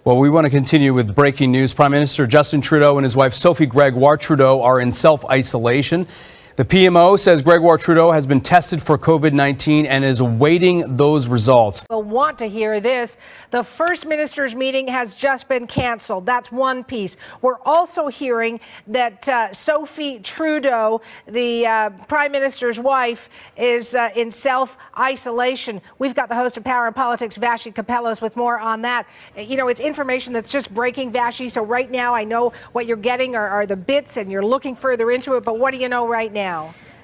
Well, we want to continue with breaking news. Prime Minister Justin Trudeau and his wife Sophie Gregoire Trudeau are in self-isolation. The PMO says Gregoire Trudeau has been tested for COVID-19 and is awaiting those results. We'll want to hear this. The First Minister's meeting has just been canceled. That's one piece. We're also hearing that Sophie Trudeau, the Prime Minister's wife, is in self-isolation. We've got the host of Power and Politics, Vashi Kapellos, with more on that. You know, it's information that's just breaking, Vashi. So right now I know what you're getting are the bits and you're looking further into it. But what do you know right now?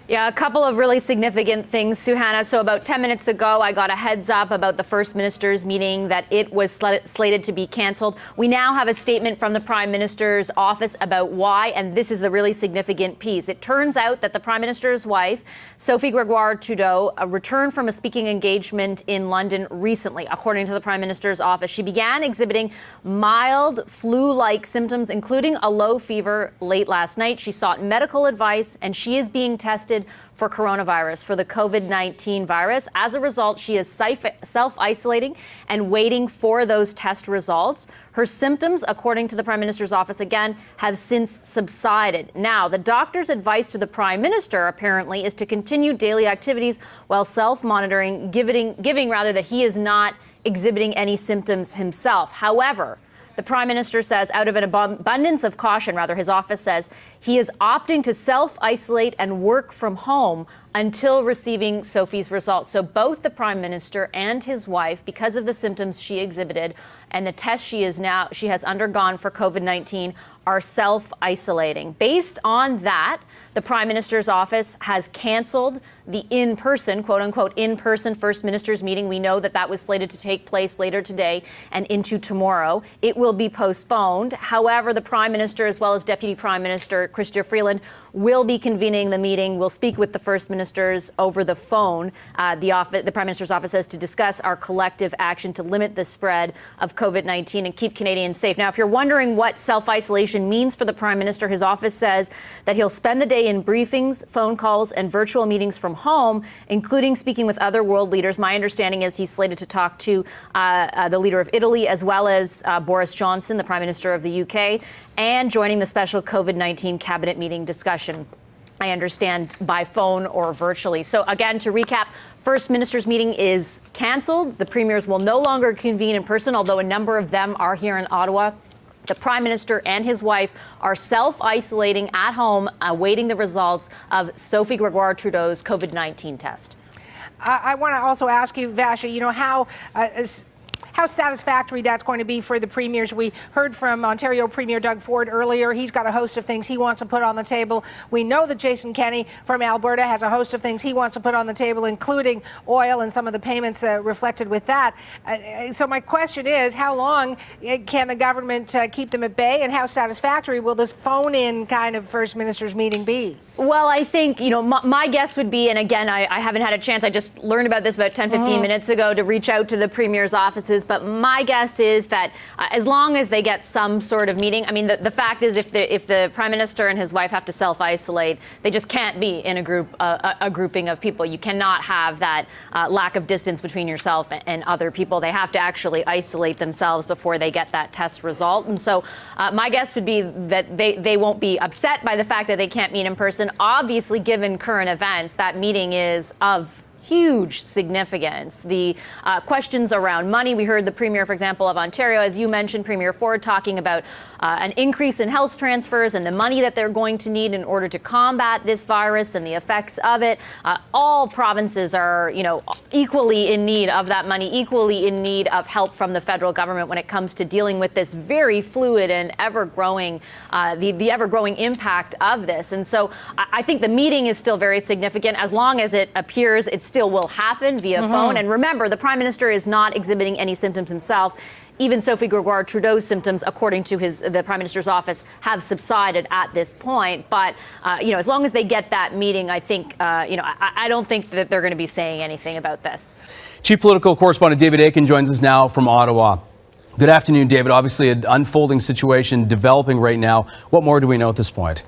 Yeah, a couple of really significant things, Suhana. So about 10 minutes ago, I got a heads up about the First Minister's meeting that it was slated to be canceled. We now have a statement from the Prime Minister's office about why, and this is the really significant piece. It turns out that the Prime Minister's wife, Sophie Gregoire Trudeau, returned from a speaking engagement in London recently, according to the Prime Minister's office. She began exhibiting mild flu-like symptoms, including a low fever, late last night. She sought medical advice, and she is being tested for coronavirus, for the COVID-19 virus. As a result, she is self-isolating and waiting for those test results. Her symptoms, according to the Prime Minister's office, again, have since subsided. Now, the doctor's advice to the Prime Minister, apparently, is to continue daily activities while self-monitoring, giving rather that he is not exhibiting any symptoms himself. However, the Prime Minister says, out of an abundance of caution, his office says, he is opting to self-isolate and work from home until receiving Sophie's results. So both the Prime Minister and his wife, because of the symptoms she exhibited and the test she has undergone for COVID-19, are self-isolating. Based on that, the Prime Minister's office has canceled the in-person, quote-unquote, in-person First Minister's meeting. We know that was slated to take place later today and into tomorrow. It will be postponed. However, the Prime Minister, as well as Deputy Prime Minister Chrystia Freeland, will be convening the meeting. We'll speak with the First Ministers over the phone. The Prime Minister's office says to discuss our collective action to limit the spread of COVID-19 and keep Canadians safe. Now, if you're wondering what self-isolation means for the Prime Minister, his office says that he'll spend the day in briefings, phone calls, and virtual meetings from home, including speaking with other world leaders. My understanding is he's slated to talk to the leader of Italy, as well as Boris Johnson, the Prime Minister of the UK, and joining the special COVID-19 cabinet meeting discussion, I understand, by phone or virtually. So again, to recap, First Minister's meeting is canceled. The premiers will no longer convene in person, although a number of them are here in Ottawa. The Prime Minister and his wife are self-isolating at home, awaiting the results of Sophie Gregoire Trudeau's COVID-19 test. I want to also ask you, Vashi, you know, how satisfactory that's going to be for the premiers. We heard from Ontario Premier Doug Ford earlier. He's got a host of things he wants to put on the table. We know that Jason Kenney from Alberta has a host of things he wants to put on the table, including oil and some of the payments reflected with that. So my question is, how long can the government keep them at bay, and how satisfactory will this phone-in kind of First Minister's meeting be? Well, I think, you know, my guess would be, and again, I haven't had a chance, I just learned about this about 10, 15 minutes ago, to reach out to the Premier's offices. But my guess is that as long as they get some sort of meeting, I mean, the fact is, if the Prime Minister and his wife have to self-isolate, they just can't be in a grouping of people. You cannot have that lack of distance between yourself and other people. They have to actually isolate themselves before they get that test result. And so my guess would be that they won't be upset by the fact that they can't meet in person. Obviously, given current events, that meeting is of huge significance. The questions around money. We heard the Premier, for example, of Ontario, as you mentioned, Premier Ford, talking about an increase in health transfers and the money that they're going to need in order to combat this virus and the effects of it. All provinces are, you know, equally in need of that money, equally in need of help from the federal government when it comes to dealing with this very fluid and ever-growing, the ever-growing impact of this. And so I think the meeting is still very significant. As long as it appears it still will happen via phone. And remember, the Prime Minister is not exhibiting any symptoms himself. Even Sophie Gregoire Trudeau's symptoms, according to the Prime Minister's office, have subsided at this point. But, you know, as long as they get that meeting, I think, you know, I don't think that they're going to be saying anything about this. Chief Political Correspondent David Akin joins us now from Ottawa. Good afternoon, David. Obviously, an unfolding situation developing right now. What more do we know at this point?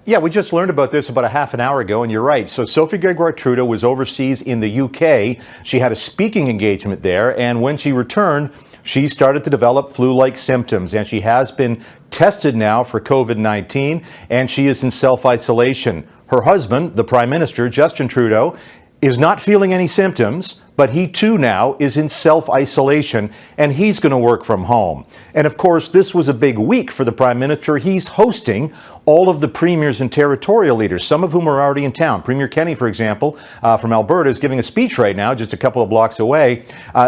Yeah, we just learned about this about a half an hour ago, and you're right. So Sophie Gregoire Trudeau was overseas in the UK. She had a speaking engagement there, and when she returned, she started to develop flu-like symptoms, and she has been tested now for COVID-19, and she is in self-isolation. Her husband, the Prime Minister, Justin Trudeau, is not feeling any symptoms, but he too now is in self-isolation, and he's going to work from home. And of course, this was a big week for the Prime Minister. He's hosting all of the premiers and territorial leaders, some of whom are already in town. Premier Kenney, for example, from Alberta, is giving a speech right now, just a couple of blocks away.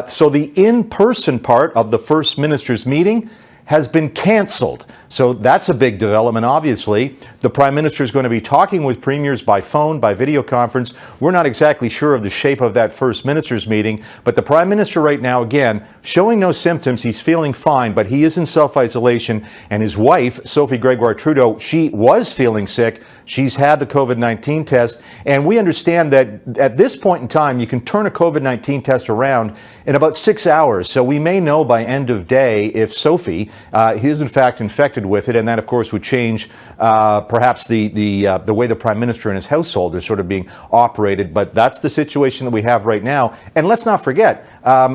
So the in-person part of the First Minister's meeting has been cancelled. So that's a big development, obviously. The Prime Minister is going to be talking with premiers by phone, by video conference. We're not exactly sure of the shape of that First Minister's meeting, but the Prime Minister right now, again, showing no symptoms. He's feeling fine, but he is in self-isolation. And his wife, Sophie Grégoire Trudeau, she was feeling sick. She's had the COVID-19 test. And we understand that at this point in time, you can turn a COVID-19 test around in about 6 hours. So we may know by end of day if Sophie is in fact infected with it, and that of course would change perhaps the way the Prime Minister and his household are sort of being operated. But that's the situation that we have right now. And let's not forget,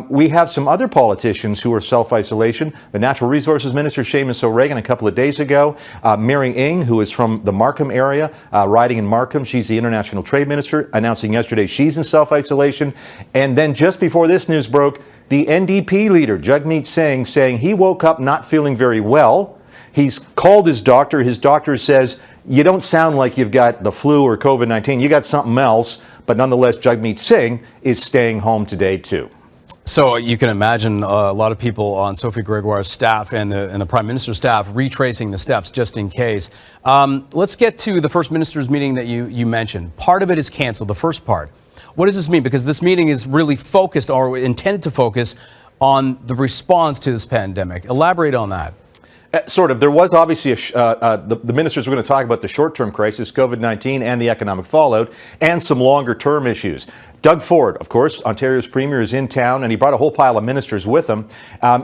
we have some other politicians who are self-isolation. The Natural Resources Minister, Seamus O'Regan, a couple of days ago. Mary Ng, who is from the Markham area, riding in Markham. She's the International Trade Minister, announcing yesterday she's in self-isolation. And then just before this news broke, the NDP leader, Jagmeet Singh, saying he woke up not feeling very well. He's called his doctor. His doctor says, you don't sound like you've got the flu or COVID-19. You got something else. But nonetheless, Jagmeet Singh is staying home today, too. So you can imagine a lot of people on Sophie Gregoire's staff and the Prime Minister's staff retracing the steps just in case. Let's get to the First Minister's meeting that you mentioned. Part of it is canceled, the first part. What does this mean? Because this meeting is really focused or intended to focus on the response to this pandemic. Elaborate on that. Sort of. There was obviously the ministers were going to talk about the short-term crisis, COVID-19, and the economic fallout, and some longer-term issues. Doug Ford, of course, Ontario's premier, is in town, and he brought a whole pile of ministers with him.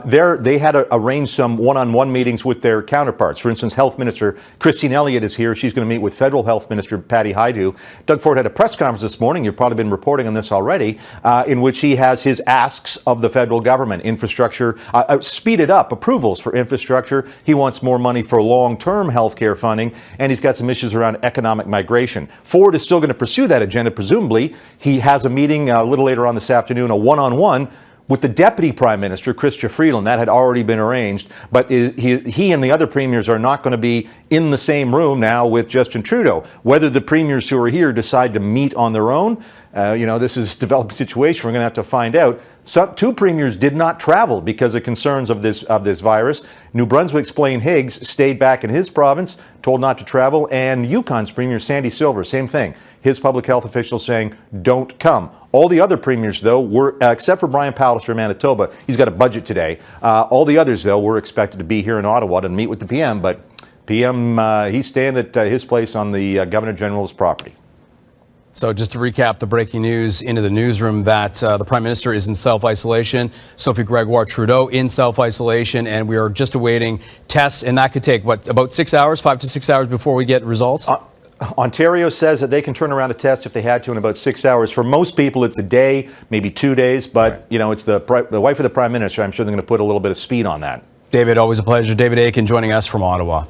They had arranged some one-on-one meetings with their counterparts. For instance, Health Minister Christine Elliott is here. She's going to meet with Federal Health Minister Patty Hajdu. Doug Ford had a press conference this morning. You've probably been reporting on this already, in which he has his asks of the federal government. Infrastructure, speeded up approvals for infrastructure. He wants more money for long-term health care funding, and he's got some issues around economic migration. Ford is still going to pursue that agenda, presumably. He has a meeting a little later on this afternoon, a one-on-one with the Deputy Prime Minister, Chrystia Freeland. That had already been arranged, but he and the other premiers are not going to be in the same room now with Justin Trudeau. Whether the premiers who are here decide to meet on their own, this is a developing situation. We're going to have to find out. Two premiers did not travel because of concerns of this virus. New Brunswick's Blaine Higgs stayed back in his province, told not to travel, and Yukon's Premier Sandy Silver, same thing. His public health officials saying, don't come. All the other premiers, though, were, except for Brian Pallister in Manitoba, he's got a budget today. All the others, though, were expected to be here in Ottawa to meet with the PM, but PM, he's staying at his place on the Governor General's property. So just to recap the breaking news into the newsroom, that the Prime Minister is in self-isolation, Sophie Gregoire Trudeau in self-isolation, and we are just awaiting tests, and that could take, about 6 hours, 5 to 6 hours before we get results? Ontario says that they can turn around a test if they had to in about 6 hours. For most people, it's a day, maybe 2 days, but, it's the wife of the Prime Minister. I'm sure they're going to put a little bit of speed on that. David, always a pleasure. David Aiken joining us from Ottawa.